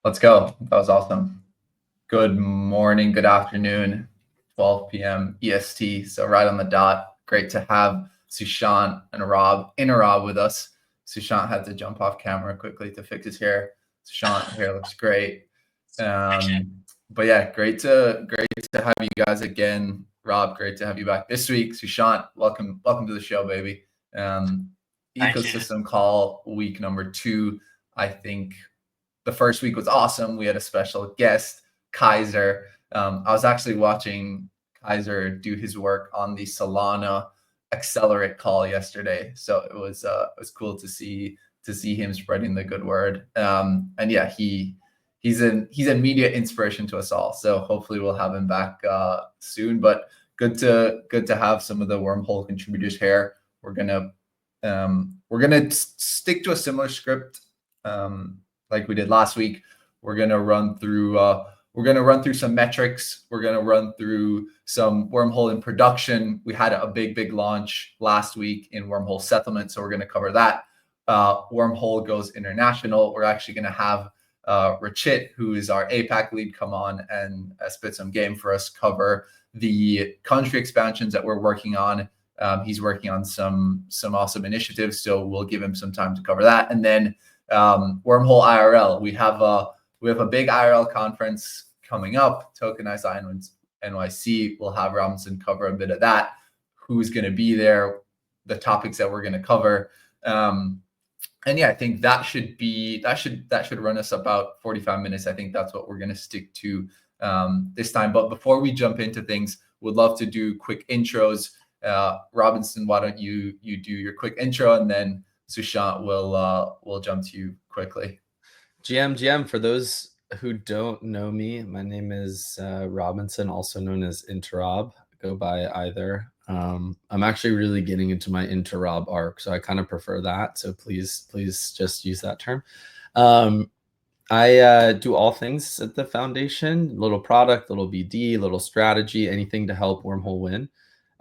Let's go. That was awesome. Good morning, good afternoon, 12 p.m. EST. So right on the dot. Great to have Sushant and Rob with us. Sushant had to jump off camera quickly to fix his hair. Sushant hair looks great. But yeah, great to have you guys again. Rob, great to have you back this week. Sushant, welcome to the show, baby. Ecosystem call week number 2. I think the first week was awesome. We had a special guest, Kaiser. I was actually watching Kaiser do his work on the Solana Accelerate call yesterday, so it was cool to see him spreading the good word. And yeah, he's a media inspiration to us all. So hopefully we'll have him back soon. But good to have some of the Wormhole contributors here. We're gonna stick to a similar script like we did last week. We're gonna run through some metrics. We're gonna run through some Wormhole in production. We had a big launch last week in Wormhole Settlement, so we're gonna cover that. Wormhole goes international. We're actually gonna have Rachit, who is our APAC lead, come on and spit some game for us, cover the country expansions that we're working on. He's working on some awesome initiatives, so we'll give him some time to cover that. And then Wormhole IRL, we have a big IRL conference coming up, Tokenized NYC. We'll have Robinson cover a bit of that, who's going to be there, the topics that we're going to cover. And yeah, I think that should run us about 45 minutes. I think that's what we're going to stick to this time. But before we jump into things, would love to do quick intros. Robinson, why don't you do your quick intro, and then Sushant will jump to you quickly. GM, for those who don't know me, my name is Robinson, also known as Interob. Go by either. I'm actually really getting into my Interob arc, so I kind of prefer that. So please just use that term. I do all things at the foundation: little product, little BD, little strategy, anything to help Wormhole win.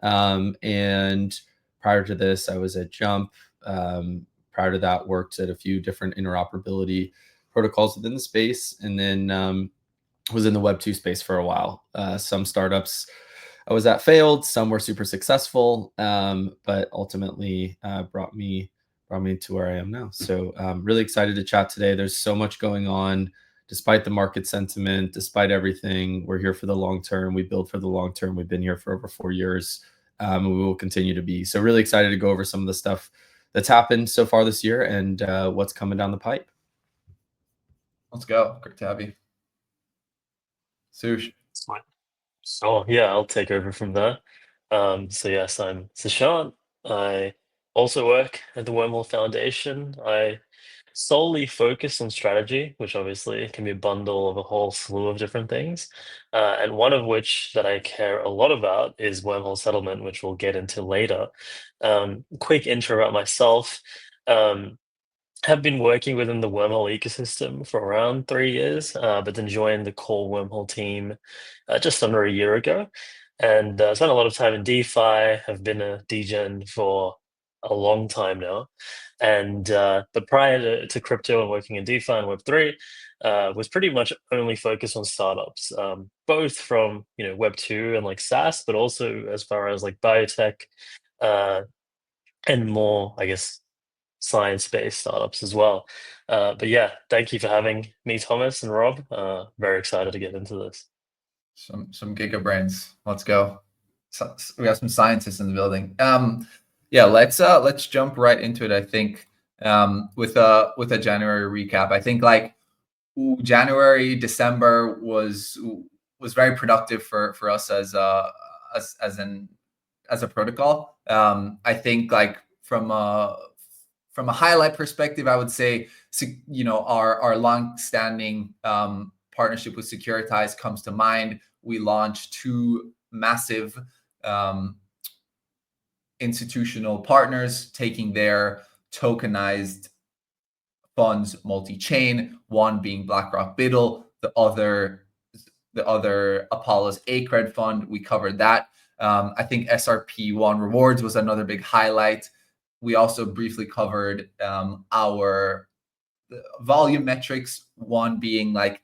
And prior to this, I was at Jump. Prior to that, worked at a few different interoperability protocols within the space, and then was in the Web 2 space for a while. Some startups I was at failed, some were super successful, but ultimately brought me to where I am now. So really excited to chat today. There's so much going on. Despite the market sentiment, despite everything, we're here for the long term. We build for the long term. We've been here for over 4 years, and we will continue to be. So really excited to go over some of the stuff that's happened so far this year and what's coming down the pipe. Let's go. Great to have you. Sush. So yeah, I'll take over from there. So yes, I'm Sushant. I also work at the Wormhole Foundation. I solely focus on strategy, which obviously can be a bundle of a whole slew of different things. And one of which that I care a lot about is Wormhole Settlement, which we'll get into later. Quick intro about myself. Have been working within the Wormhole ecosystem for around 3 years, but then joined the core Wormhole team just under a year ago. And spent a lot of time in DeFi. Have been a DGen for a long time now. And but prior to crypto and working in DeFi and Web3, was pretty much only focused on startups, both from Web 2 and like SaaS, but also as far as like biotech and more, I guess, science-based startups as well. But yeah, thank you for having me, Thomas and Rob. Very excited to get into this. Some giga brains. Let's go. So we have some scientists in the building. Yeah, let's jump right into it. I think with a January recap. I think like January, December was very productive for us as a protocol. I think like from a highlight perspective, I would say our long-standing partnership with Securitize comes to mind. We launched 2 massive institutional partners taking their tokenized funds multi-chain, one being BlackRock Biddle, the other Apollo's ACRED fund. We covered that. I think SRP1 Rewards was another big highlight. We also briefly covered our volume metrics, one being like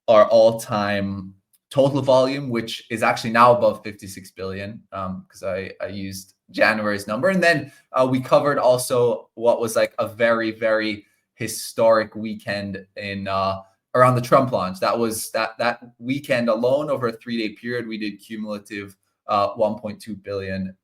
our all-time total volume, which is actually now above 56 billion, because I used January's number. And then we covered also what was like a very, very historic weekend in around the Trump launch. That was that weekend alone, over a 3-day period, we did cumulative $1.2 billion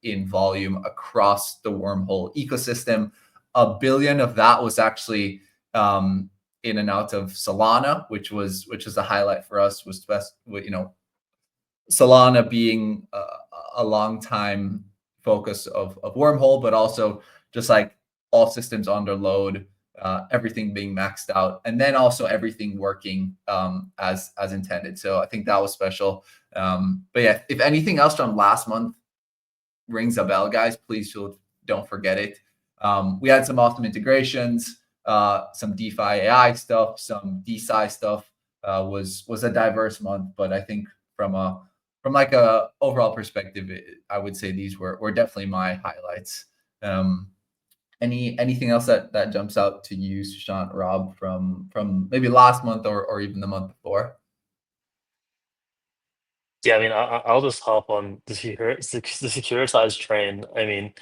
in volume across the Wormhole ecosystem. $1 billion of that was actually in and out of Solana, which was a highlight for us. Was best, Solana being a long time focus of Wormhole, but also just like all systems under load, everything being maxed out, and then also everything working as intended. So I think that was special. But yeah, if anything else from last month rings a bell, guys, please don't forget it. We had some awesome integrations, some DeFi AI stuff, some DeSci stuff. Was a diverse month, but I think from like a overall perspective, I would say these were definitely my highlights. Anything else that jumps out to you, Sushant, Rob, from maybe last month or even the month before? Yeah, I mean, I'll just hop on the securitized train. I mean,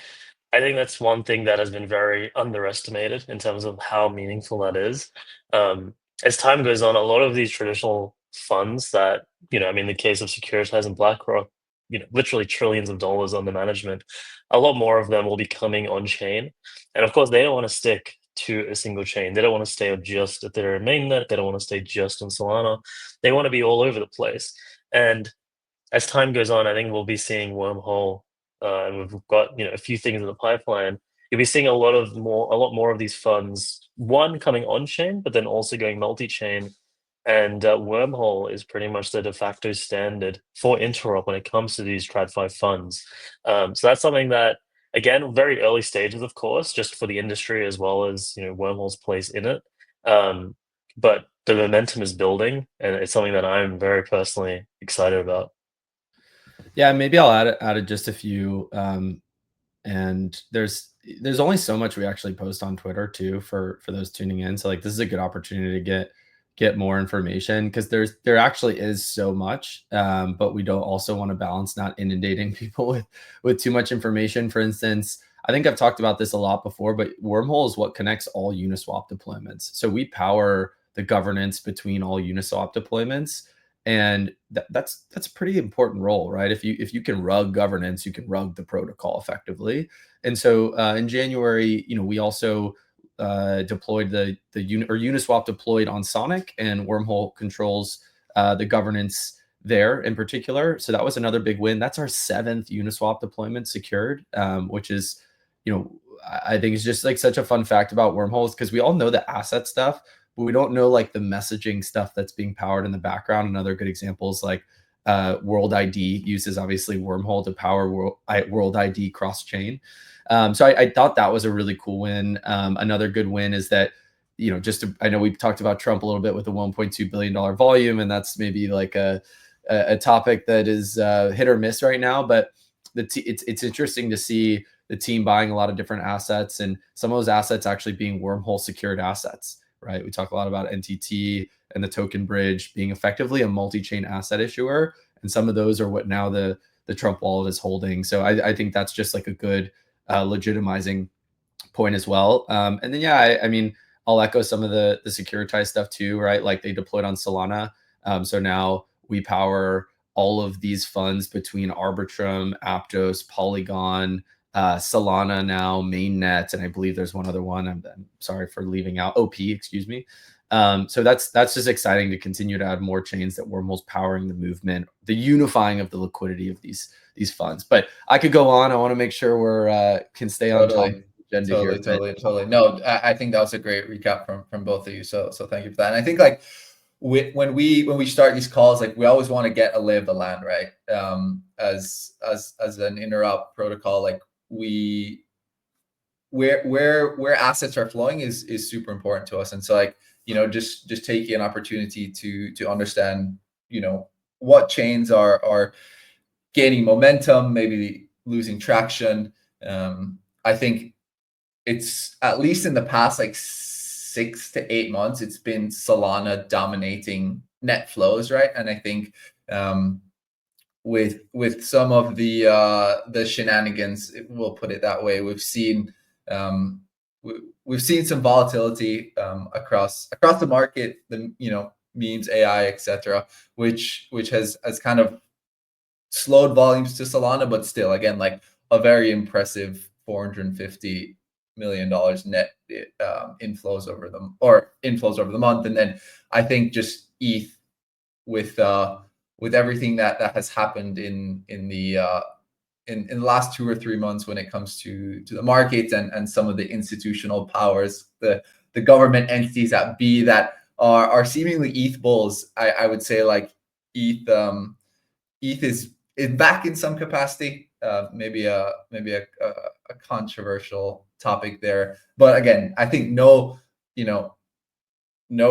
I think that's one thing that has been very underestimated in terms of how meaningful that is. As time goes on, a lot of these traditional funds that, I mean, the case of Securitize and BlackRock, literally trillions of dollars under management, a lot more of them will be coming on chain. And of course, they don't want to stick to a single chain. They don't want to stay on just Ethereum mainnet. They don't want to stay just on Solana. They want to be all over the place. And as time goes on, I think we'll be seeing Wormhole, and we've got a few things in the pipeline. You'll be seeing a lot more of these funds. One coming on chain, but then also going multi-chain. And Wormhole is pretty much the de facto standard for interop when it comes to these TradFi funds. So that's something that, again, very early stages, of course, just for the industry as well as Wormhole's place in it. But the momentum is building, and it's something that I'm very personally excited about. Yeah, maybe I'll add just a few. And there's only so much we actually post on Twitter too for those tuning in. So like this is a good opportunity to get more information, because there actually is so much, but we don't also want to balance not inundating people with too much information. For instance, I think I've talked about this a lot before, but Wormhole is what connects all Uniswap deployments. So we power the governance between all Uniswap deployments. And that's a pretty important role, right? If you can rug governance, you can rug the protocol effectively. And so in January, we also deployed Uniswap deployed on Sonic, and Wormhole controls the governance there in particular. So that was another big win. That's our 7th Uniswap deployment secured, which is, I think is just like such a fun fact about Wormholes, because we all know the asset stuff, but we don't know like the messaging stuff that's being powered in the background. And other good examples like World ID uses obviously Wormhole to power World ID cross chain. So I thought that was a really cool win. Another good win is that, I know we've talked about Trump a little bit with the $1.2 billion volume, and that's maybe like a topic that is hit or miss right now. But it's interesting to see the team buying a lot of different assets, and some of those assets actually being Wormhole secured assets, right? We talk a lot about NTT and the token bridge being effectively a multi-chain asset issuer, and some of those are what now the Trump wallet is holding. So I think that's just like a good legitimizing point as well. And then I mean, I'll echo some of the securitized stuff too, right? Like they deployed on Solana, so now we power all of these funds between Arbitrum, Aptos, Polygon, Solana now, mainnet, and I believe there's one other one. I'm sorry for leaving out OP, excuse me. So that's just exciting to continue to add more chains that Wormhole's powering the movement, the unifying of the liquidity of these funds. But I could go on. I want to make sure we're can stay on top of the agenda here. Totally. No, I think that was a great recap from both of you. So thank you for that. And I think like when we start these calls, like we always want to get a lay of the land, right? As an interop protocol, like where assets are flowing is super important to us. And so like, just taking an opportunity to understand, what chains are gaining momentum, maybe losing traction. I think it's at least in the past like 6 to 8 months, it's been Solana dominating net flows, right? And I think with some of the shenanigans, we'll put it that way, we've seen some volatility across the market, the memes, AI, etc., which has kind of slowed volumes to Solana, but still, again, like a very impressive $450 million net inflows over the month. And then I think just ETH with everything that has happened in the last 2 or 3 months when it comes to the markets and some of the institutional powers, the government entities that are seemingly ETH bulls. I would say like ETH is back in some capacity. Maybe a controversial topic there, but again, I think no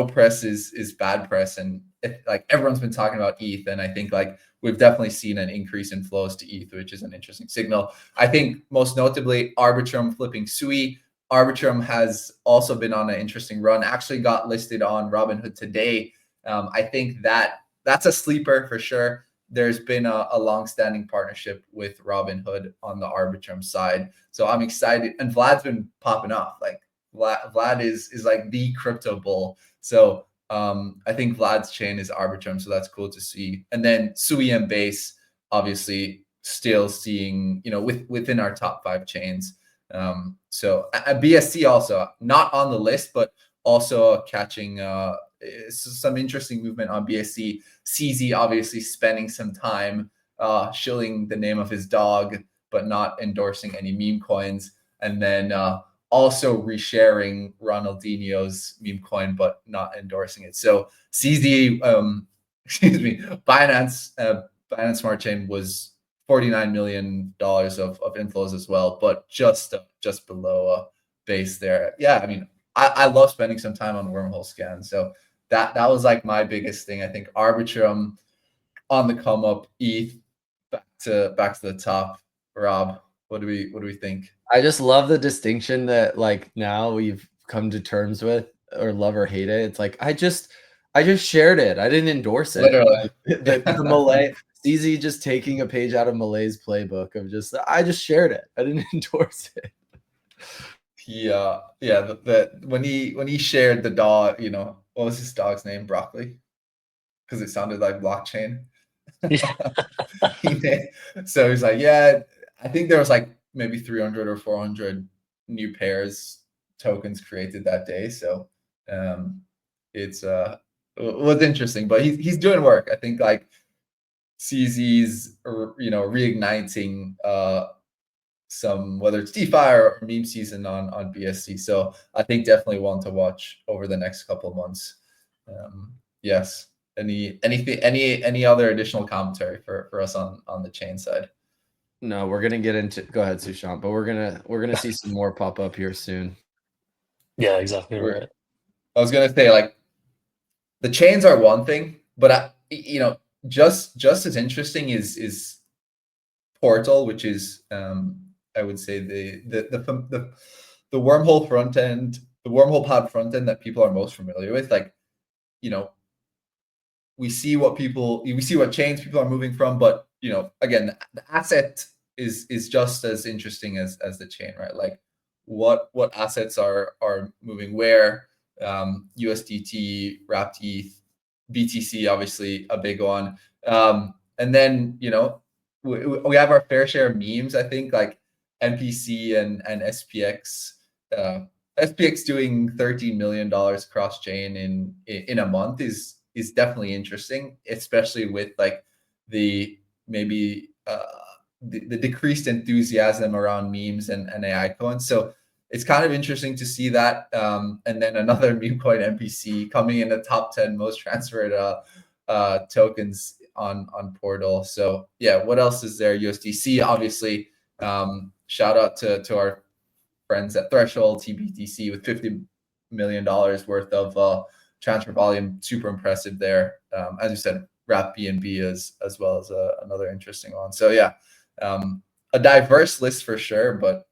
press is bad press, and like everyone's been talking about ETH, and I think like we've definitely seen an increase in flows to ETH, which is an interesting signal. I think most notably Arbitrum flipping Sui. Arbitrum has also been on an interesting run. Actually got listed on Robinhood today. I think that's a sleeper for sure. There's been a long-standing partnership with Robinhood on the Arbitrum side, so I'm excited. And Vlad's been popping off. Like Vlad is like the crypto bull. So I think Vlad's chain is Arbitrum, so that's cool to see. And then Sui and Base, obviously, still seeing within our top 5 chains. So BSC also not on the list, but also catching some interesting movement on BSC. CZ obviously spending some time shilling the name of his dog, but not endorsing any meme coins. And then also resharing Ronaldinho's meme coin, but not endorsing it. So CZ, Binance Smart Chain was $49 million of inflows as well, but just below base there. Yeah, I mean, I love spending some time on Wormhole Scan. So that was like my biggest thing. I think Arbitrum on the come up, ETH back to the top. Rob, what do we think? I just love the distinction that like now we've come to terms with, or love or hate it. It's like I just shared it. I didn't endorse it. Literally. The Malay CZ just taking a page out of Malay's playbook of just I just shared it. I didn't endorse it. Yeah. When he shared the dog, what was his dog's name? Broccoli, because it sounded like blockchain. So he's like, yeah, I think there was like maybe 300 or 400 new pairs tokens created that day. So it was interesting, but he's doing work. I think like CZ's reigniting some, whether it's DeFi or meme season on BSC. So I think definitely one to watch over the next couple of months. Yes. Any other additional commentary for us on the chain side? No, we're gonna get into. Go ahead, Sushant. But we're gonna see some more pop up here soon. Yeah, exactly right. I was gonna say like the chains are one thing, but just as interesting is Portal, which is I would say the wormhole front end, the wormhole pod front end that people are most familiar with. Like we see what chains people are moving from, but again, the asset is just as interesting as the chain, right? Like what assets are moving where. USDT, wrapped ETH, BTC, obviously a big one. And then we have our fair share of memes. I think like NPC and SPX. SPX doing $13 million cross chain in a month is definitely interesting, especially with like the decreased enthusiasm around memes and AI coins. So it's kind of interesting to see that. And then another meme coin NPC coming in the top 10 most transferred tokens on Portal. So yeah, what else is there? USDC, obviously. Shout out to our friends at Threshold, TBTC, with $50 million worth of transfer volume. Super impressive there. As you said, wrap BNB as well as another interesting one. So yeah, a diverse list for sure, but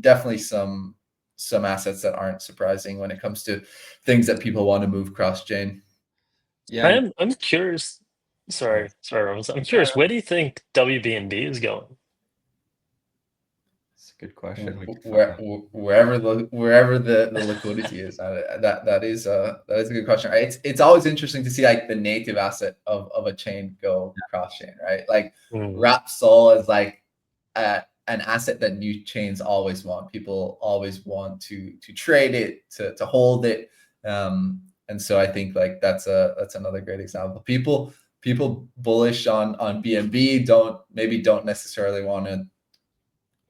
definitely some some assets that aren't surprising when it comes to things that people want to move cross chain. Yeah, I'm curious. Sorry, Ramos. I'm curious. Where do you think WBNB is going? it's a good question. Wherever the liquidity is, that is a good question. Right? It's always interesting to see like the native asset of a chain go cross chain, right? Like Wrap Sol is like an asset that new chains always want. People always want to trade it, to hold it, and so I think like that's another great example. People bullish on BNB don't necessarily want to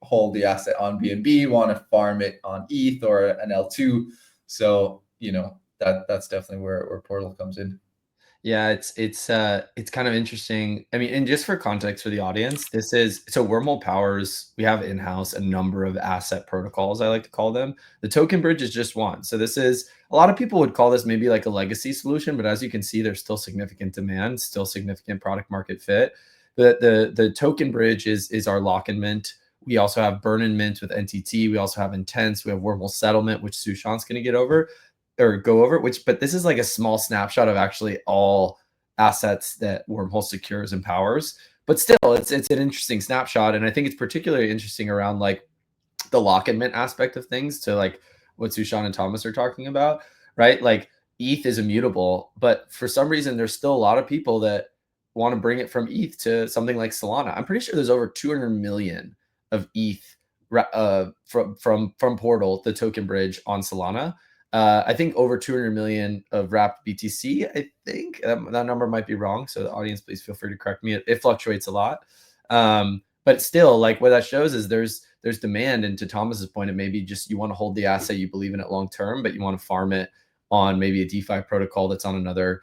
hold the asset on BNB, want to farm it on ETH or an L2. So, that's definitely where Portal comes in. Yeah, it's kind of interesting. I mean, and just for context for the audience, this is so Wormhole powers, we have in-house a number of asset protocols, I like to call them. The token bridge is just one. So this is, a lot of people would call this maybe like a legacy solution, but as you can see, there's still significant demand, still significant product market fit. The token bridge is our lock and mint. We also have burn and mint with NTT. We also have Intense. We have Wormhole Settlement, which Sushant's going to go over, but this is like a small snapshot of actually all assets that Wormhole secures and powers. But still, it's an interesting snapshot. And I think it's particularly interesting around like the lock and mint aspect of things, to like what Sushant and Thomas are talking about, right? Like ETH is immutable, but for some reason, there's still a lot of people that want to bring it from ETH to something like Solana. I'm pretty sure there's over 200 million of ETH from Portal, the token bridge on Solana. I think over 200 million of wrapped BTC. I think that number might be wrong. So the audience, please feel free to correct me. It fluctuates a lot. But still, like what that shows is there's demand. And to Thomas's point, it maybe just you want to hold the asset, you believe in it long term, but you want to farm it on maybe a DeFi protocol that's on another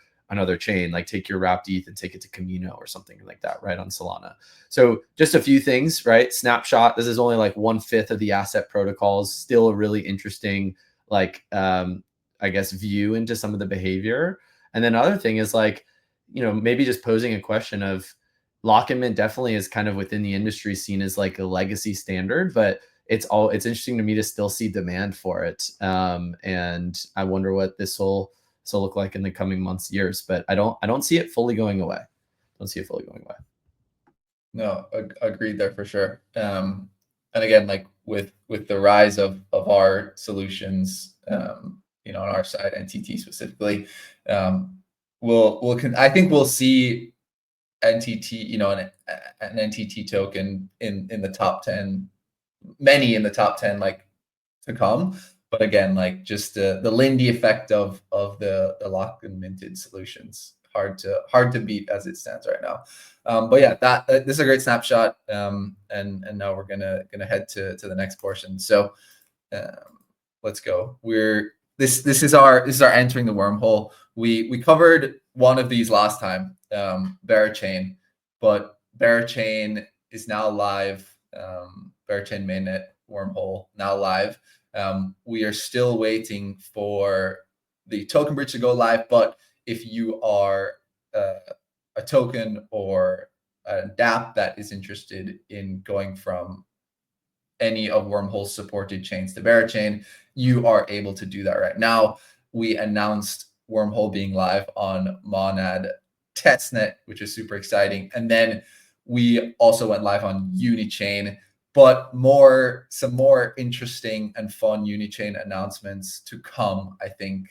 chain, like take your wrapped ETH and take it to Camino or something like that, right, on Solana. So just a few things, right? Snapshot, this is only like 1/5 of the asset protocols, still a really interesting, like, I guess, view into some of the behavior. And then other thing is like, maybe just posing a question of lock and mint definitely is kind of within the industry seen as like a legacy standard, but it's interesting to me to still see demand for it. And I wonder what this will look like in the coming months, years, but I don't see it fully going away. No, agreed there for sure. And again, like with the rise of our solutions, on our side, NTT specifically, I think we'll see NTT, an NTT token in the top 10, many in the top 10, like, to come. But again, like just the Lindy effect of the locked and minted solutions, hard to beat as it stands right now. But yeah, this is a great snapshot. And now we're gonna head to the next portion. So let's go. This is our entering the wormhole. We covered one of these last time, Berachain, but Berachain is now live. Berachain mainnet wormhole now live. We are still waiting for the token bridge to go live, but if you are a token or a dApp that is interested in going from any of Wormhole's supported chains to Berachain, you are able to do that right now. We announced Wormhole being live on Monad testnet, which is super exciting. And then we also went live on Unichain, but some more interesting and fun Unichain announcements to come, I think,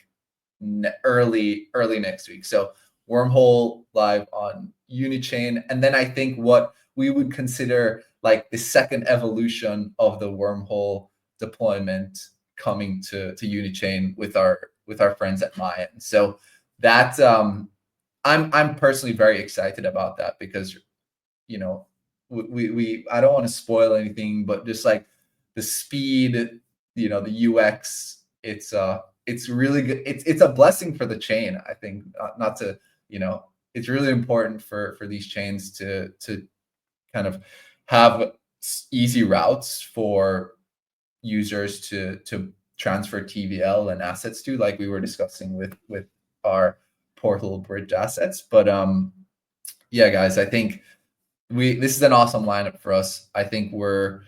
early next week. So Wormhole live on Unichain, and then I think what we would consider like the second evolution of the Wormhole deployment coming to Unichain with our friends at Maya. So that I'm personally very excited about that, because we I don't want to spoil anything, but just like the speed, the UX, it's really good. It's a blessing for the chain, I think. Not to, it's really important for these chains to kind of have easy routes for users to transfer TVL and assets to, like we were discussing with our Portal bridge assets. But yeah, guys, I think this is an awesome lineup for us. I think we're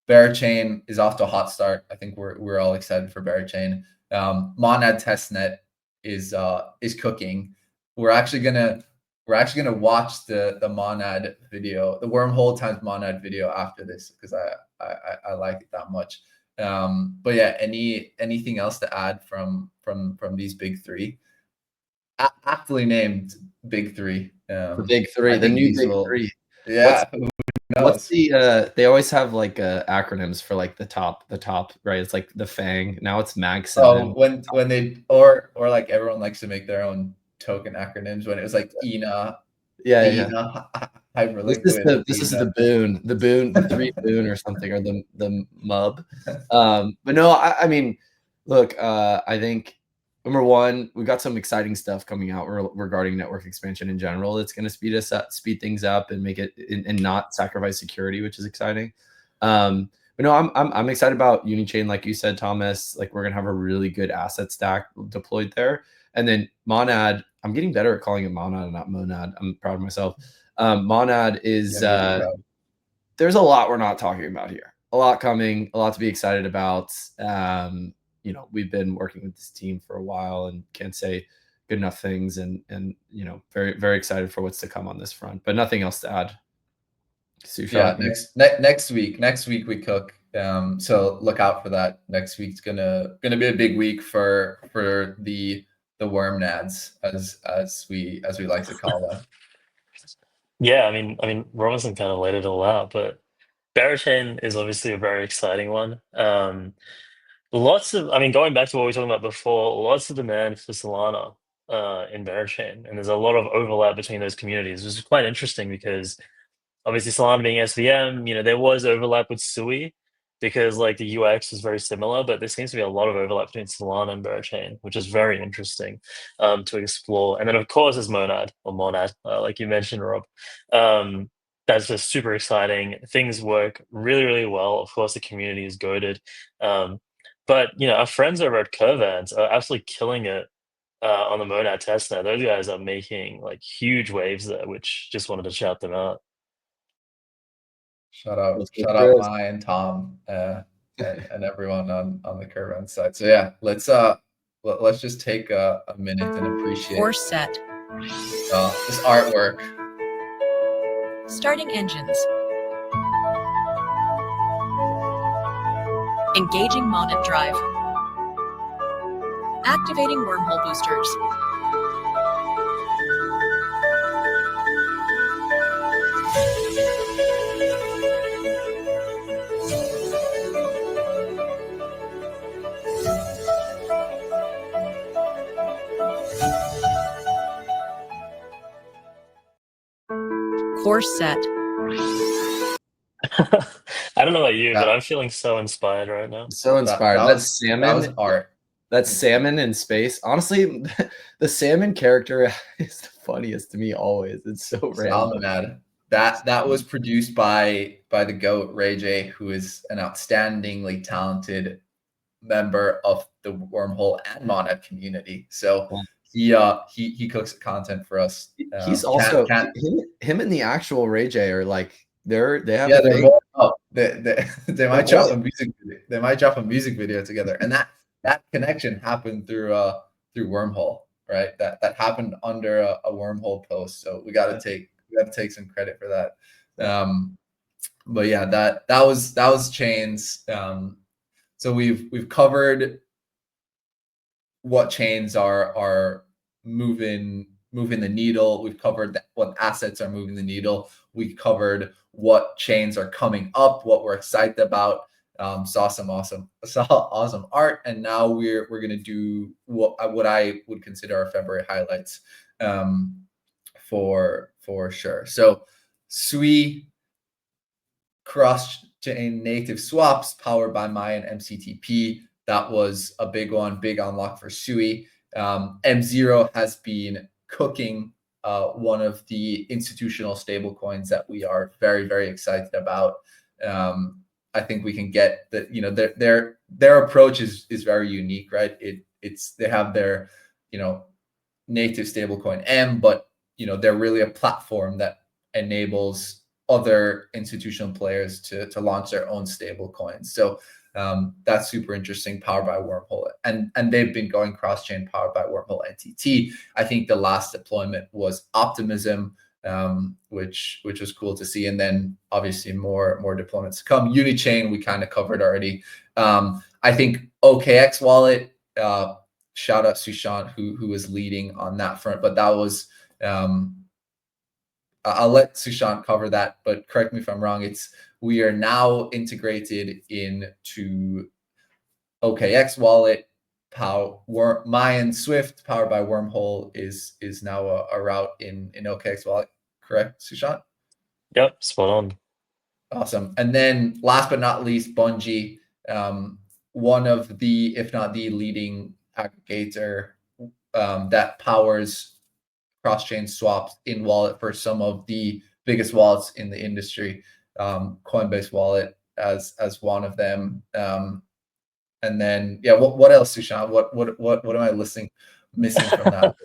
Berachain is off to a hot start. I think we're all excited for Berachain. Monad testnet is cooking. We're actually gonna watch the Monad video, the Wormhole times Monad video after this, because I like it that much. But yeah, anything else to add from these big three? Aptly named big three. The big three, the new big three. Yeah. What's the they always have like acronyms for like the top, right? It's like the FANG. Now it's MAG 7. Oh, when they or like everyone likes to make their own token acronyms. When it was like ENA. Yeah. Hyperliquid. This is the boon, the 3 boon or something, or the MUB. But no, I mean, look, I think number one, we got some exciting stuff coming out regarding network expansion in general. It's going to speed things up and make it and not sacrifice security, which is exciting. But no, I'm excited about Unichain, like you said, Thomas. Like, we're gonna have a really good asset stack deployed there, and then Monad. I'm getting better at calling it Monad and not Monad. I'm proud of myself. Monad is there's a lot we're not talking about here. A lot coming, a lot to be excited about. You know, we've been working with this team for a while and can't say good enough things, and you know, very, very excited for what's to come on this front, but nothing else to add. Sushant, next week we cook. So look out for that. Next week's gonna be a big week for the worm nads, as we like to call them. Yeah, I mean, Robinson kind of laid it all out, but Berachain is obviously a very exciting one. I mean, going back to what we were talking about before, lots of demand for Solana in Berachain, and there's a lot of overlap between those communities, which is quite interesting because obviously Solana being SVM, you know, there was overlap with Sui because like the UX is very similar, but there seems to be a lot of overlap between Solana and Berachain, which is very interesting to explore. And then of course there's Monad, like you mentioned, Rob. That's just super exciting. Things work really, really well. Of course, the community is goated. But you know, our friends over at Curvans are absolutely killing it on the Monad testnet. Those guys are making like huge waves there, which just wanted to shout them out. Shout out Mai and Tom and everyone on the Curvent side. So yeah, let's just take a minute and appreciate Course set. This artwork. Starting engines. Engaging Monad drive. Activating wormhole boosters. Course set. I don't know about you, but I'm feeling so inspired right now. So inspired. That's salmon. That was art. That's salmon in space. Honestly, the salmon character is the funniest to me always. It's so random. That was produced by the GOAT Rachit, who is an outstandingly talented member of the Wormhole and Monad community. So he cooks content for us. He's also him and the actual Rachit are like they might drop a music video. They might drop a music video together, and that connection happened through Wormhole, right? That happened under a Wormhole post. So we got to take some credit for that. But yeah, that was chains. So we've covered what chains are moving the needle. We've covered what assets are moving the needle. We covered what chains are coming up, what we're excited about. Saw awesome art, and now we're gonna do what I would consider our February highlights, for sure. So Sui cross-chain native swaps powered by Maya and MCTP. That was a big one, big unlock for Sui. M0 has been cooking, one of the institutional stablecoins that we are very, very excited about. I think we can get that, you know, their approach is very unique, right? They have their, you know, native stablecoin M, but you know, they're really a platform that enables other institutional players to launch their own stable coins. So that's super interesting, powered by Wormhole. And they've been going cross-chain, powered by Wormhole NTT. I think the last deployment was Optimism, which was cool to see. And then obviously more deployments to come. Unichain, we kind of covered already. I think OKX wallet, shout out Sushant, who is leading on that front. But that was, I'll let Sushant cover that, but correct me if I'm wrong. We are now integrated into OKX wallet. Mayan Swift, powered by Wormhole, is now a route in OKX wallet. Correct, Sushant? Yep, spot on. Awesome. And then last but not least, Bungie, one of the, if not the leading aggregator that powers cross-chain swaps in wallet for some of the biggest wallets in the industry. Coinbase wallet as one of them. And then what else, Sushant? What am I missing from that?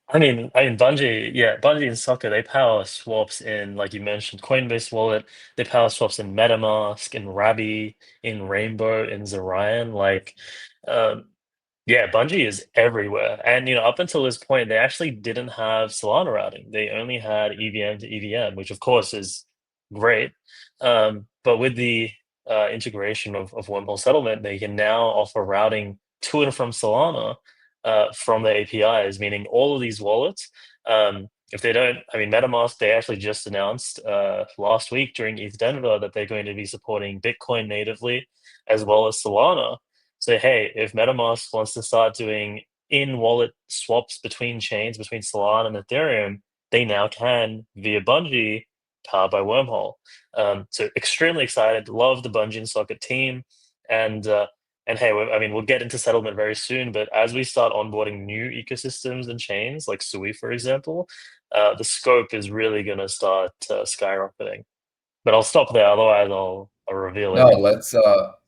I mean, Bungie and Soccer, they power swaps in, like you mentioned, Coinbase Wallet. They power swaps in MetaMask, in Rabby, in Rainbow, in Zorion. Like, Bungie is everywhere. And, up until this point, they actually didn't have Solana routing. They only had EVM to EVM, which of course is great. But with the integration of Wormhole Settlement, they can now offer routing to and from Solana from the APIs, meaning all of these wallets, if they don't, MetaMask, they actually just announced last week during ETH Denver that they're going to be supporting Bitcoin natively as well as Solana. So, hey, if MetaMask wants to start doing in-wallet swaps between chains, between Solana and Ethereum, they now can via Bungie, powered by Wormhole. So extremely excited, love the Bungie and Socket team. And hey, we'll get into settlement very soon, but as we start onboarding new ecosystems and chains, like Sui, for example, the scope is really going to start skyrocketing. But I'll stop there, otherwise I'll reveal it. No, let's,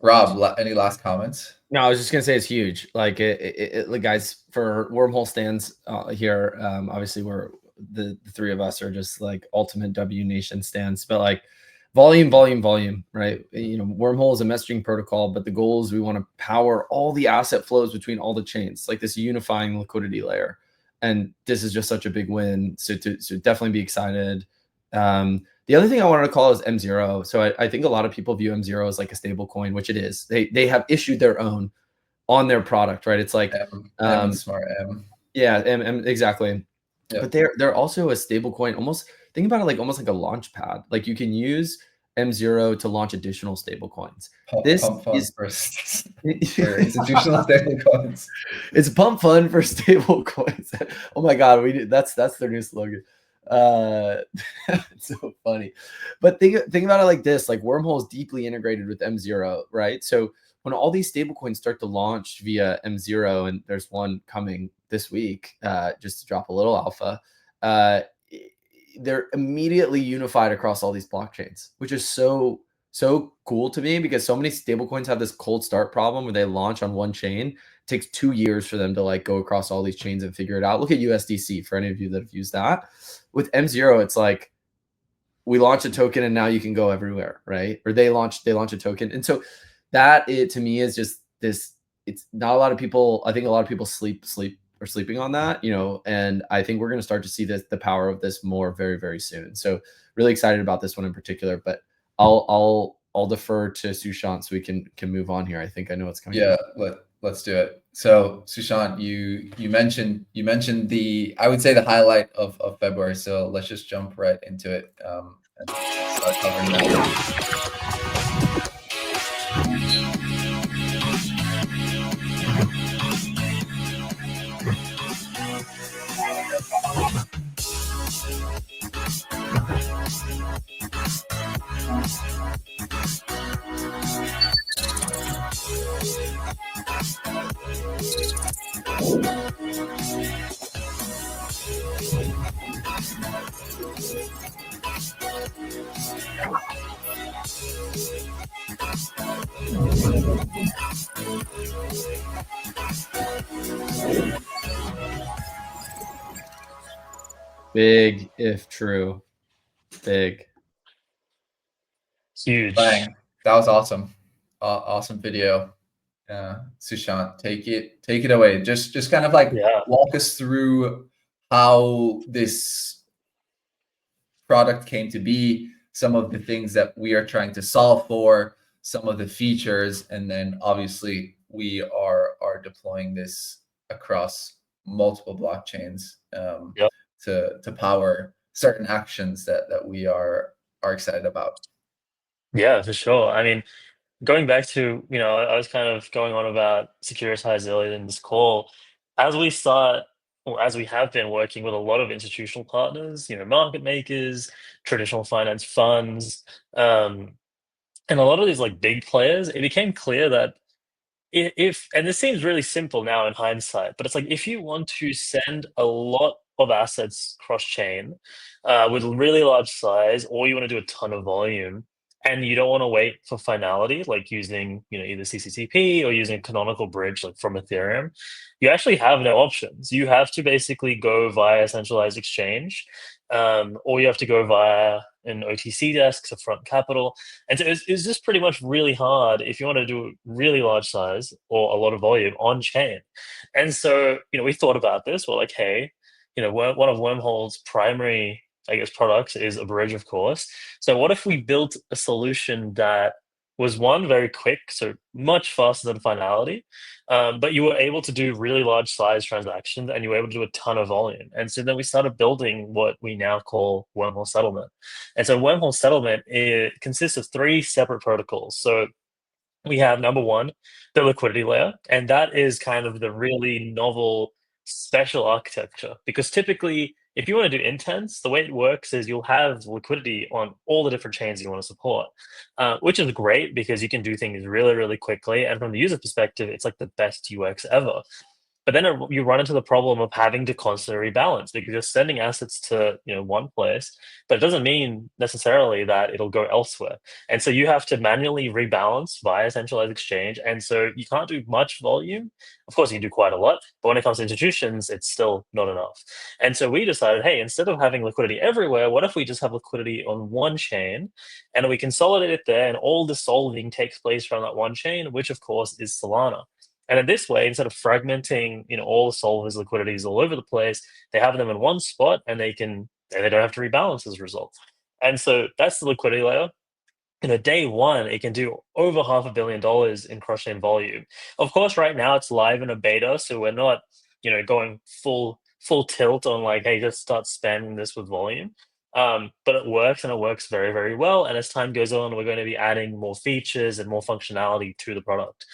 Rob, any last comments? No, I was just gonna say it's huge. Like guys, for Wormhole stands here, obviously we're the three of us are just like ultimate W Nation stands, but like volume, right? Wormhole is a messaging protocol, but the goal is we want to power all the asset flows between all the chains, like this unifying liquidity layer. And this is just such a big win. So definitely be excited. The other thing I wanted to call is M0. So I think a lot of people view M0 as like a stable coin, which it is. They have issued their own on their product, right? It's like Smart M. Yeah, M exactly. Yep. But they're also a stable coin. Almost think about it almost like a launch pad. Like you can use M0 to launch additional stable coins. Pump fund for institutional stable coins. It's pump fund for stable coins. Oh my God, that's their new slogan. It's so funny. But think about it like this, like Wormhole is deeply integrated with M0, right? So when all these stablecoins start to launch via M0, and there's one coming this week, just to drop a little alpha, they're immediately unified across all these blockchains, which is so cool to me, because so many stablecoins have this cold start problem where they launch on one chain. It takes 2 years for them to like go across all these chains and figure it out. Look at USDC for any of you that have used that. With M0, it's like we launch a token and now you can go everywhere, right? Or they launch a token. And so that to me is just this, it's not a lot of people, I think a lot of people are sleeping on that, and I think we're going to start to see the power of this more very, very soon. So really excited about this one in particular, but I'll defer to Sushant so we can move on here. I think I know what's coming. Yeah, let's do it. So Sushant, you mentioned I would say the highlight of February. So let's just jump right into it and start covering that. Big if true. Big. Huge. Bang. That was awesome. Awesome video. Sushant, take it away. Just kind of like walk us through how this product came to be, some of the things that we are trying to solve for, some of the features, and then obviously we are deploying this across multiple blockchains to power certain actions that we are excited about. Yeah, for sure. I mean, going back to, I was kind of going on about Securitize earlier in this call. As we start, or as we have been working with a lot of institutional partners, market makers, traditional finance funds, and a lot of these like big players, it became clear that if and this seems really simple now in hindsight, but it's like if you want to send a lot of assets cross chain with really large size, or you want to do a ton of volume, and you don't want to wait for finality, like using either CCTP or using a canonical bridge like from Ethereum, you actually have no options. You have to basically go via a centralized exchange, or you have to go via an OTC desk, so front capital. And so it's just pretty much really hard if you want to do really large size or a lot of volume on chain. And so, we thought about this. We're like, hey, one of Wormhole's primary, I guess, products is a bridge, of course. So what if we built a solution that was one, very quick, so much faster than finality, but you were able to do really large size transactions and you were able to do a ton of volume. And so then we started building what we now call Wormhole Settlement. And so Wormhole Settlement, it consists of 3 separate protocols. So we have number one, the liquidity layer, and that is kind of the really novel, special architecture. Because typically, if you want to do intents, the way it works is you'll have liquidity on all the different chains you want to support, which is great because you can do things really, really quickly. And from the user perspective, it's like the best UX ever. But then you run into the problem of having to constantly rebalance because you're sending assets to one place, but it doesn't mean necessarily that it'll go elsewhere. And so you have to manually rebalance via centralized exchange. And so you can't do much volume. Of course, you can do quite a lot, but when it comes to institutions, it's still not enough. And so we decided, hey, instead of having liquidity everywhere, what if we just have liquidity on one chain and we consolidate it there, and all the solving takes place from that one chain, which of course is Solana. And in this way, instead of fragmenting, all the solvers' liquidities all over the place, they have them in one spot, and they don't have to rebalance as a result. And so that's the liquidity layer. Day one, it can do over $500 million in cross-chain volume. Of course, right now it's live in a beta, so we're not, going full tilt on like, hey, just start spamming this with volume. But it works, and it works very, very well. And as time goes on, we're going to be adding more features and more functionality to the product.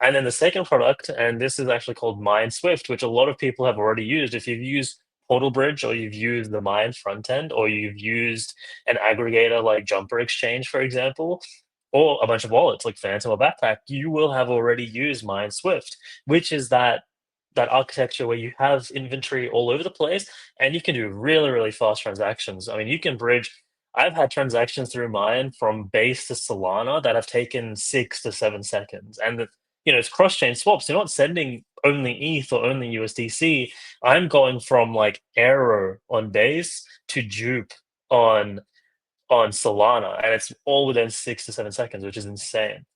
And then the second product, and this is actually called Mine Swift, which a lot of people have already used. If you've used Portal Bridge, or you've used the Mine front end, or you've used an aggregator like Jumper Exchange, for example, or a bunch of wallets like Phantom or Backpack, you will have already used Mine Swift, which is that architecture where you have inventory all over the place and you can do really, really fast transactions. I mean, you can bridge. I've had transactions through Mine from base to Solana that have taken 6 to 7 seconds. And it's cross-chain swaps. You're not sending only ETH or only USDC. I'm going from like Arrow on base to Jupe on Solana, and it's all within 6 to 7 seconds, which is insane.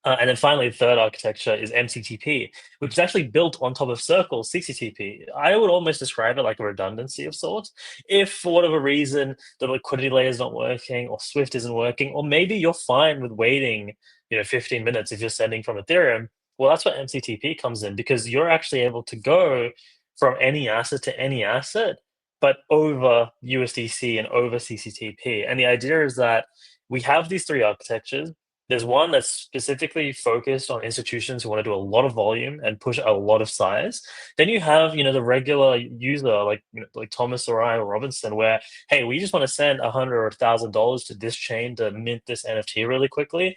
And then finally, the third architecture is MCTP, which is actually built on top of Circle CCTP. I would almost describe it like a redundancy of sorts. If for whatever reason the liquidity layer is not working, or Swift isn't working, or maybe you're fine with waiting 15 minutes if you're sending from Ethereum, well, that's where MCTP comes in, because you're actually able to go from any asset to any asset, but over USDC and over CCTP. And the idea is that we have these 3 architectures. There's one that's specifically focused on institutions who want to do a lot of volume and push a lot of size. Then you have, the regular user like Thomas or I or Robinson, where, hey, we just want to send $100 or $1,000 to this chain to mint this NFT really quickly.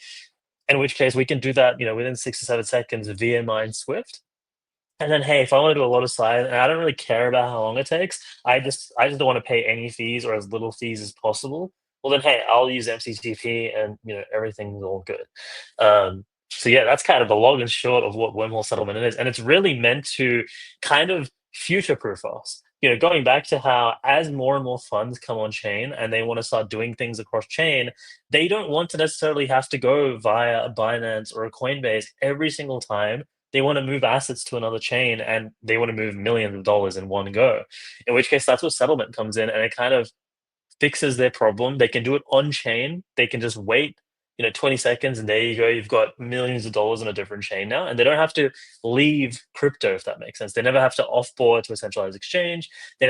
In which case we can do that, within 6 to 7 seconds via Mine Swift. And then, hey, if I want to do a lot of size and I don't really care about how long it takes, I just don't want to pay any fees or as little fees as possible. Well, then, hey, I'll use MCTP, and everything's all good. So yeah, that's kind of the long and short of what Wormhole Settlement is, and it's really meant to kind of future-proof us. going back to how as more and more funds come on chain and they want to start doing things across chain, they don't want to necessarily have to go via a Binance or a Coinbase every single time they want to move assets to another chain, and they want to move millions of dollars in one go. In which case, that's where settlement comes in, and it kind of fixes their problem. They can do it on chain. They can just wait, 20 seconds, and there you go. You've got millions of dollars on a different chain now, and they don't have to leave crypto, if that makes sense. They never have to offboard to a centralized exchange. They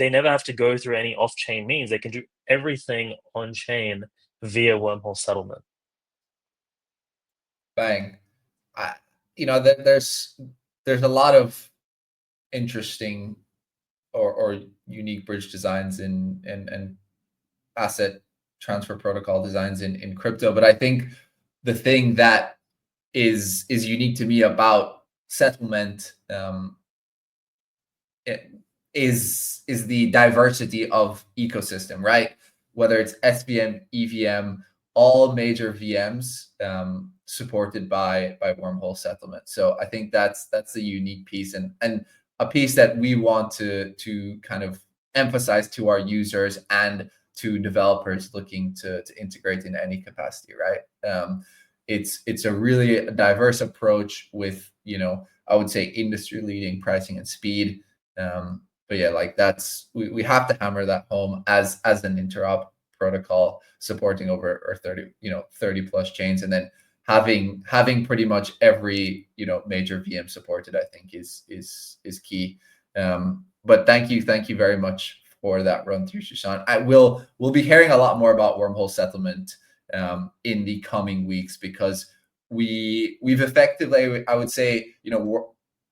never have to go through any off-chain means. They can do everything on chain via Wormhole Settlement. Bang. There's a lot of interesting or unique bridge designs and asset transfer protocol designs in crypto, but I think the thing that is unique to me about settlement is the diversity of ecosystem, right? Whether it's SVM, EVM, all major VMs supported by Wormhole Settlement. So I think that's the unique piece, and a piece that we want to kind of emphasize to our users and to developers looking to integrate in any capacity, right? It's a really diverse approach with, I would say industry leading pricing and speed. But yeah, like we have to hammer that home as an interop protocol supporting over 30 plus chains, and then having pretty much every major VM supported, I think is key. But thank you very much for that run through, Sushant. We'll be hearing a lot more about Wormhole Settlement in the coming weeks, because we've effectively, I would say,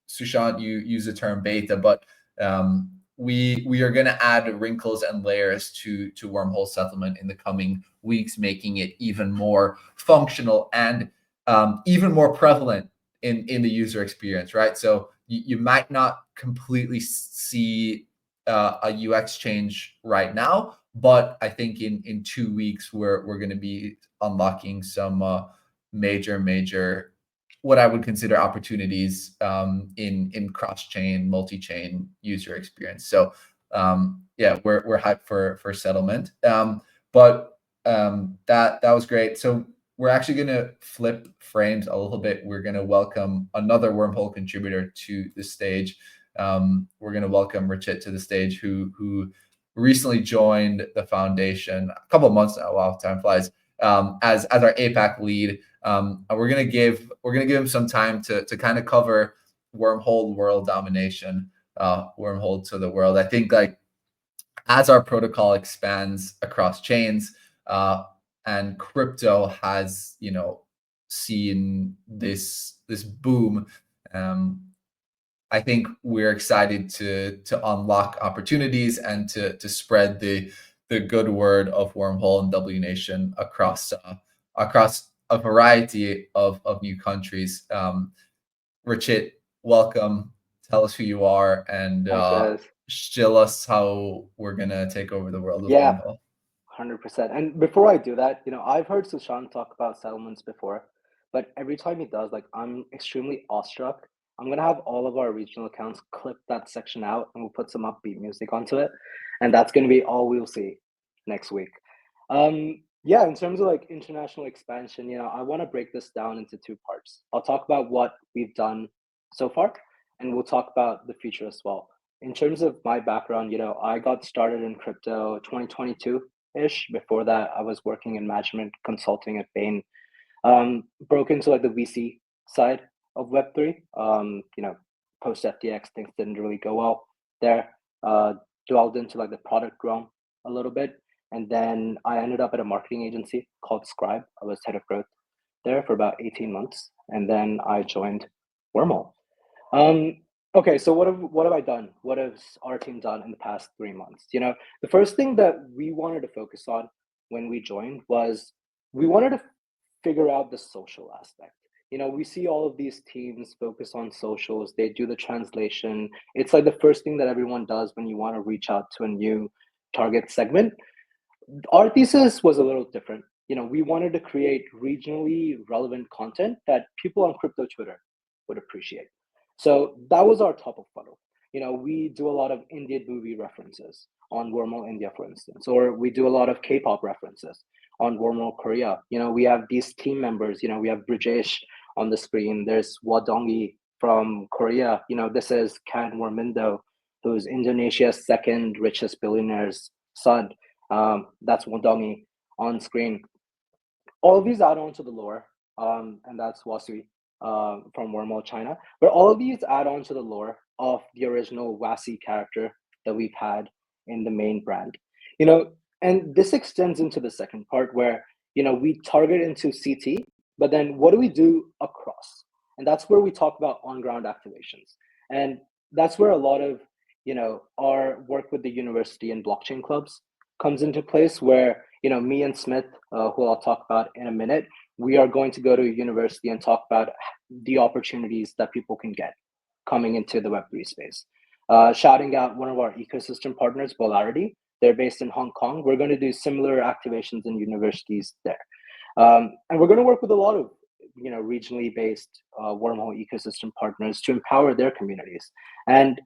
Sushant, you use the term beta, but we are going to add wrinkles and layers to Wormhole Settlement in the coming weeks, making it even more functional and even more prevalent in the user experience, right? So you might not completely see a UX change right now, but I think in 2 weeks we're going to be unlocking some major what I would consider opportunities in cross-chain, multi-chain user experience. So yeah, we're hyped for settlement. But that was great. So we're actually going to flip frames a little bit. We're going to welcome another Wormhole contributor to the stage. We're going to welcome Rachit to the stage, who recently joined the foundation a couple of months now. Wow, time flies. As our APAC lead. And we're gonna give him some time to kind of cover Wormhole world domination, Wormhole to the world. I think like as our protocol expands across chains, and crypto has seen this boom, I think we're excited to unlock opportunities and to spread the good word of Wormhole and W Nation across a variety of new countries. Rachit, welcome. Tell us who you are and show us how we're gonna take over the world of Wormhole. 100%. And before I do that, I've heard Sushant talk about settlements before, but every time he does, like, I'm extremely awestruck. I'm gonna have all of our regional accounts clip that section out, and we'll put some upbeat music onto it, and that's gonna be all we'll see next week. Yeah, in terms of like international expansion, I want to break this down into 2 parts. I'll talk about what we've done so far, and we'll talk about the future as well. In terms of my background, I got started in crypto 2022-ish. Before that, I was working in management consulting at Bain. Broke into like the VC side of Web3. Post FTX, things didn't really go well there. Delved into like the product realm a little bit. And then I ended up at a marketing agency called Scribe. I was head of growth there for about 18 months. And then I joined Wormhole. Okay, so what have I done? What has our team done in the past 3 months? The first thing that we wanted to focus on when we joined was we wanted to figure out the social aspect. We see all of these teams focus on socials. They do the translation. It's like the first thing that everyone does when you want to reach out to a new target segment. Our thesis was a little different. We wanted to create regionally relevant content that people on crypto Twitter would appreciate. So that was our top of funnel. we do a lot of Indian movie references on Wormhole India, for instance, or we do a lot of K-pop references on Wormhole Korea. We have these team members. We have Brijesh on the screen. There's Wadongi from Korea. This is Kan Warmindo, who's Indonesia's second richest billionaire's son. That's Wadongi on screen. All of these add on to the lore, and that's Wasui from Wormhole China. But all of these add on to the lore of the original Wasi character that we've had in the main brand. And this extends into the second part where, we target into CT, but then what do we do across? And that's where we talk about on-ground activations. And that's where a lot of, our work with the university and blockchain clubs comes into place, where, me and Smith, who I'll talk about in a minute, we are going to go to a university and talk about the opportunities that people can get coming into the Web3 space. Shouting out one of our ecosystem partners, Polarity. They're based in Hong Kong. We're going to do similar activations in universities there. And we're going to work with a lot of, regionally based Wormhole ecosystem partners to empower their communities and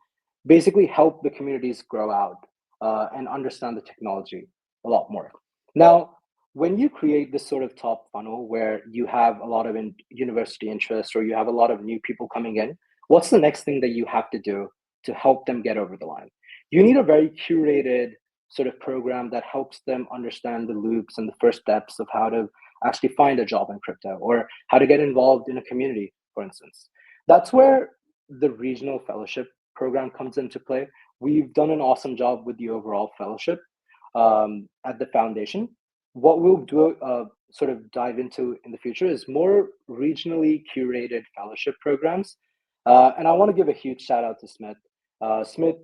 basically help the communities grow out and understand the technology a lot more. Now, when you create this sort of top funnel where you have a lot of university interest or you have a lot of new people coming in, what's the next thing that you have to do to help them get over the line? You need a very curated sort of program that helps them understand the loops and the first steps of how to actually find a job in crypto or how to get involved in a community, for instance. That's where the regional fellowship program comes into play. We've done an awesome job with the overall fellowship at the foundation. What we'll do, sort of dive into in the future, is more regionally curated fellowship programs. And I want to give a huge shout out to Smith. Smith,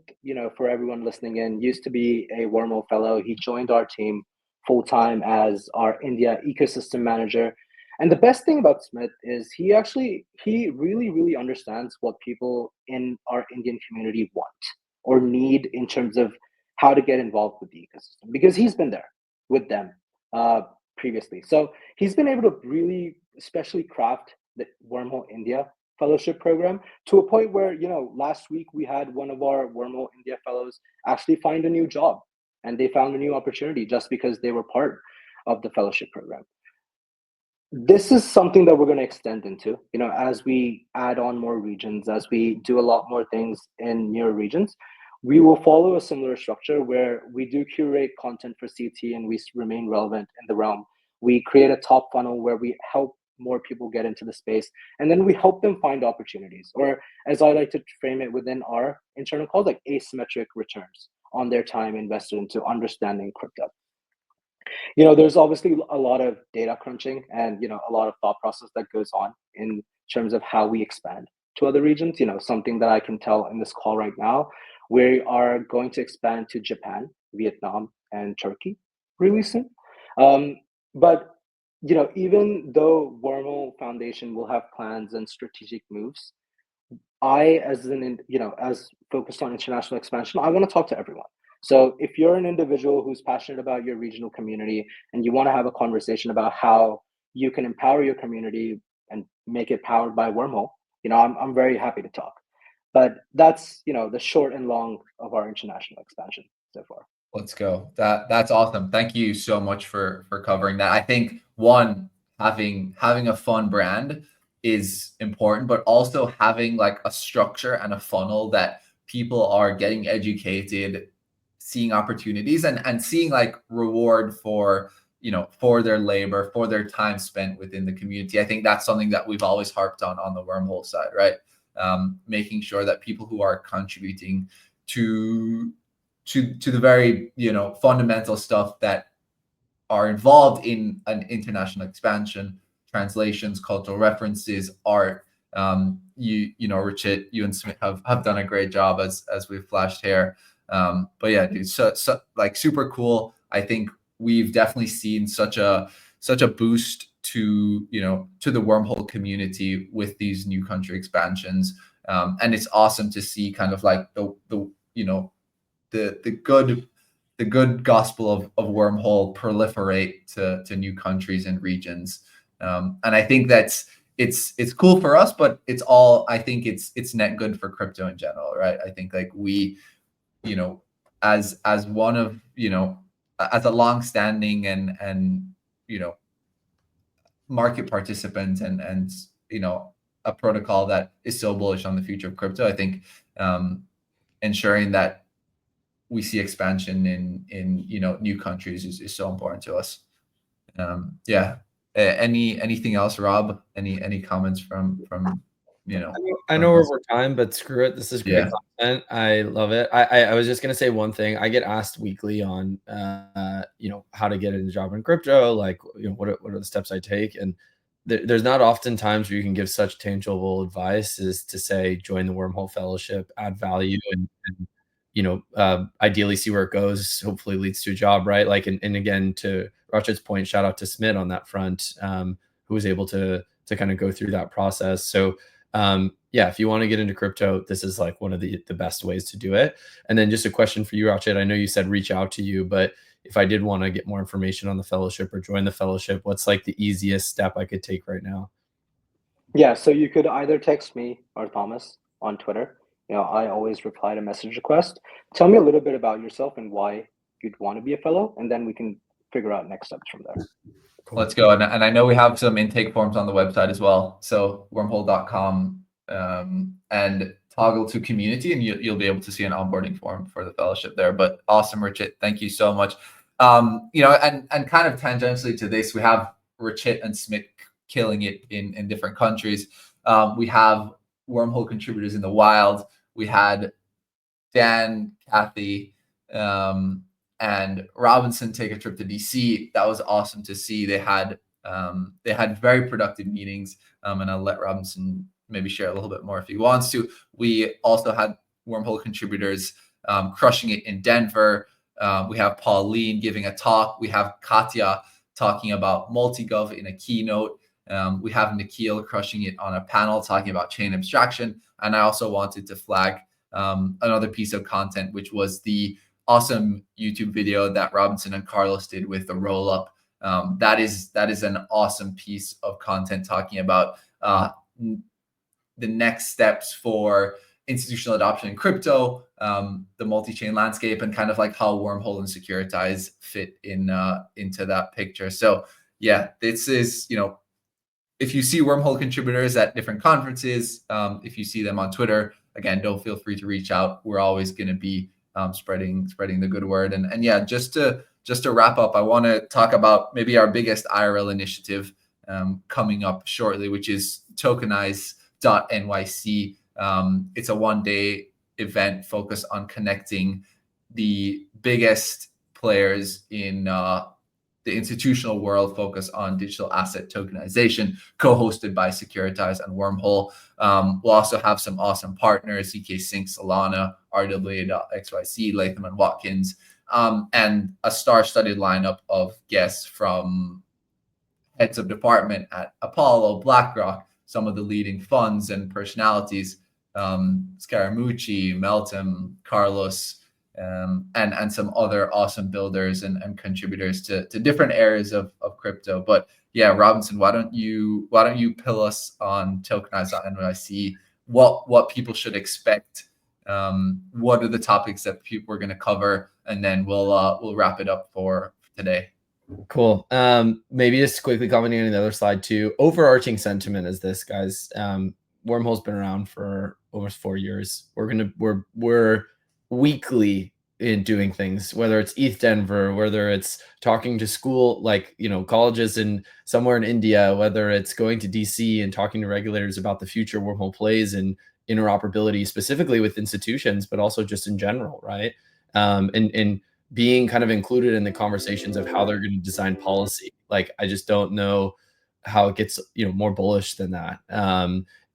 for everyone listening in, used to be a Wormhole fellow. He joined our team full-time as our India ecosystem manager. And the best thing about Smith is he really, really understands what people in our Indian community want or need in terms of how to get involved with the ecosystem, because he's been there with them previously. So he's been able to really specially craft the Wormhole India fellowship program to a point where, last week we had one of our Wormhole India fellows actually find a new job, and they found a new opportunity just because they were part of the fellowship program. This is something that we're going to extend into, as we add on more regions, as we do a lot more things in newer regions. We will follow a similar structure where we do curate content for CT and we remain relevant in the realm. We create a top funnel where we help more people get into the space, and then we help them find opportunities, or as I like to frame it within our internal calls, like asymmetric returns on their time invested into understanding crypto. There's obviously a lot of data crunching and, a lot of thought process that goes on in terms of how we expand to other regions. Something that I can tell in this call right now, we are going to expand to Japan, Vietnam, and Turkey really soon. But even though Wormhole Foundation will have plans and strategic moves, I, as focused on international expansion, I want to talk to everyone. So if you're an individual who's passionate about your regional community and you want to have a conversation about how you can empower your community and make it powered by Wormhole, I'm very happy to talk. But that's, the short and long of our international expansion so far. Let's go. That's awesome. Thank you so much for covering that. I think one, having a fun brand is important, but also having like a structure and a funnel that people are getting educated, seeing opportunities and seeing like reward for, for their labor, for their time spent within the community. I think that's something that we've always harped on the Wormhole side, right? Making sure that people who are contributing to the very, fundamental stuff that are involved in an international expansion, translations, cultural references, art. Rachit, you and Smith have done a great job as we've flashed here. But yeah, dude, so like super cool. I think we've definitely seen such a boost to the Wormhole community with these new country expansions. And it's awesome to see kind of like the good gospel of Wormhole proliferate to new countries and regions. And I think that's it's cool for us, but it's all, I think it's net good for crypto in general, right? I think like we, you know, as one of, you know, as a long-standing and you know, market participant and you know, a protocol that is so bullish on the future of crypto, I think ensuring that we see expansion in you know, new countries is so important to us. Yeah. Anything else, Rob? Any comments from you know? I know we're over time, but screw it. This is great content. I love it. I was just gonna say one thing. I get asked weekly on you know, how to get into job in crypto, like, you know, what are the steps I take? And there's not often times where you can give such tangible advice as to say join the Wormhole Fellowship, add value, and you know, ideally see where it goes. Hopefully leads to a job, right? Like, and again, to Rachit's point, shout out to Smith on that front, who was able to kind of go through that process. So yeah, if you want to get into crypto, this is like one of the best ways to do it. And then just a question for you, Rachit. I know you said reach out to you, but if I did want to get more information on the fellowship or join the fellowship, what's like the easiest step I could take right now? Yeah, so you could either text me or Thomas on Twitter. You know, I always reply to message requests. Tell me a little bit about yourself and why you'd want to be a fellow, and then we can figure out next steps from there. Cool. Let's go. And I know we have some intake forms on the website as well. So wormhole.com and toggle to community, and you'll be able to see an onboarding form for the fellowship there. But awesome, Rachit. Thank you so much. You know, and kind of tangentially to this, we have Rachit and Smith killing it in different countries. We have Wormhole contributors in the wild. We had Dan, Kathy, and Robinson take a trip to DC. That was awesome to see. They had very productive meetings, and I'll let Robinson maybe share a little bit more if he wants to. We also had Wormhole contributors crushing it in Denver. We have Pauline giving a talk. We have Katya talking about multi-gov in a keynote. We have Nikhil crushing it on a panel talking about chain abstraction. And I also wanted to flag another piece of content, which was the awesome YouTube video that Robinson and Carlos did with the roll up. That is an awesome piece of content talking about the next steps for institutional adoption in crypto, the multi-chain landscape, and kind of like how Wormhole and Securitize fit into that picture. So yeah, this is, you know, if you see Wormhole contributors at different conferences, if you see them on Twitter, again, don't feel free to reach out. We're always going to be spreading the good word. And yeah, just to wrap up, I want to talk about maybe our biggest IRL initiative coming up shortly, which is tokenize.nyc. It's a one-day event focused on connecting the biggest players in the institutional world, focused on digital asset tokenization, co-hosted by Securitize and Wormhole. We'll also have some awesome partners: ZK Sync, Solana, RWA.xyz, Latham and Watkins, and a star-studded lineup of guests from heads of department at Apollo, BlackRock, some of the leading funds and personalities, Scaramucci, Meltem, Carlos, and some other awesome builders and contributors to different areas of crypto. But yeah, Robinson, why don't you pill us on tokenize.nyc, what people should expect, what are the topics that we're going to cover, and then we'll wrap it up for today. Cool. Maybe just quickly commenting on the other slide too. Overarching sentiment is this, guys. Wormhole's been around for almost 4 years. We're weekly in doing things, whether it's ETH Denver, whether it's talking to school, like, you know, colleges in somewhere in India, whether it's going to DC and talking to regulators about the future Wormhole plays and interoperability, specifically with institutions, but also just in general, right? And being kind of included in the conversations of how they're going to design policy. Like, I just don't know how it gets, you know, more bullish than that.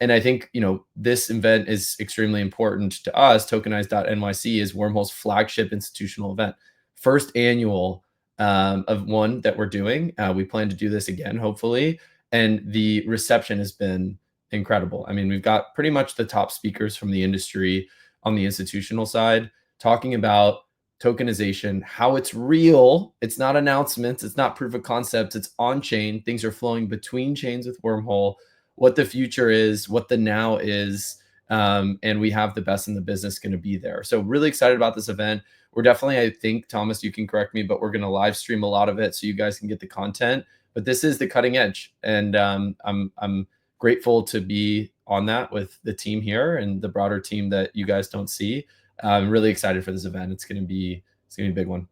And I think, you know, this event is extremely important to us. Tokenize.nyc is Wormhole's flagship institutional event, first annual of one that we're doing. We plan to do this again, hopefully. And the reception has been incredible. I mean, we've got pretty much the top speakers from the industry on the institutional side talking about tokenization, how it's real. It's not announcements. It's not proof of concept. It's on chain. Things are flowing between chains with Wormhole. what the future is, what the now is, and we have the best in the business going to be there. So really excited about this event. We're definitely, I think, Thomas, you can correct me, but we're going to live stream a lot of it so you guys can get the content. But this is the cutting edge, and I'm grateful to be on that with the team here and the broader team that you guys don't see. I'm really excited for this event. It's going to be a big one.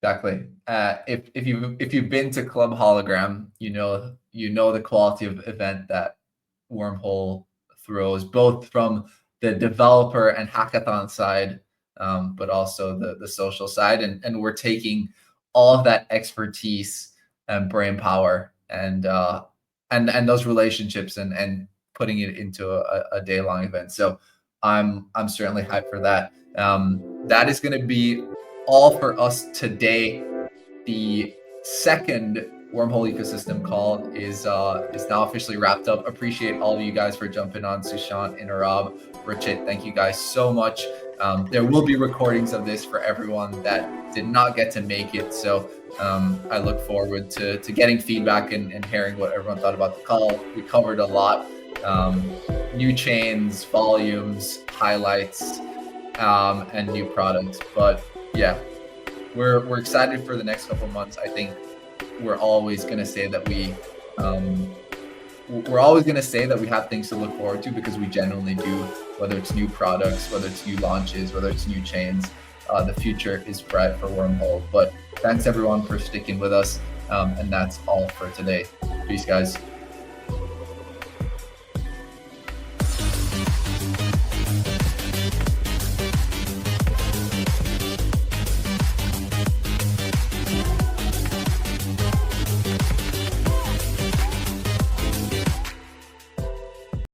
Exactly. If you've been to Club Hologram, you know the quality of event that Wormhole throws, both from the developer and hackathon side, but also the social side, and we're taking all of that expertise and brain power and those relationships and putting it into a day-long event. So I'm certainly hyped for that. That is going to be all for us today. The second Wormhole ecosystem call is now officially wrapped up. Appreciate all of you guys for jumping on. Sushant, Rob, Rachit, thank you guys so much. There will be recordings of this for everyone that did not get to make it. So I look forward to getting feedback and hearing what everyone thought about the call. We covered a lot. New chains, volumes, highlights, and new products. But yeah, we're excited for the next couple of months. I think we're always going to say that we have things to look forward to, because we genuinely do, whether it's new products, whether it's new launches, whether it's new chains. The future is bright for Wormhole. But thanks everyone for sticking with us. And that's all for today. Peace, guys.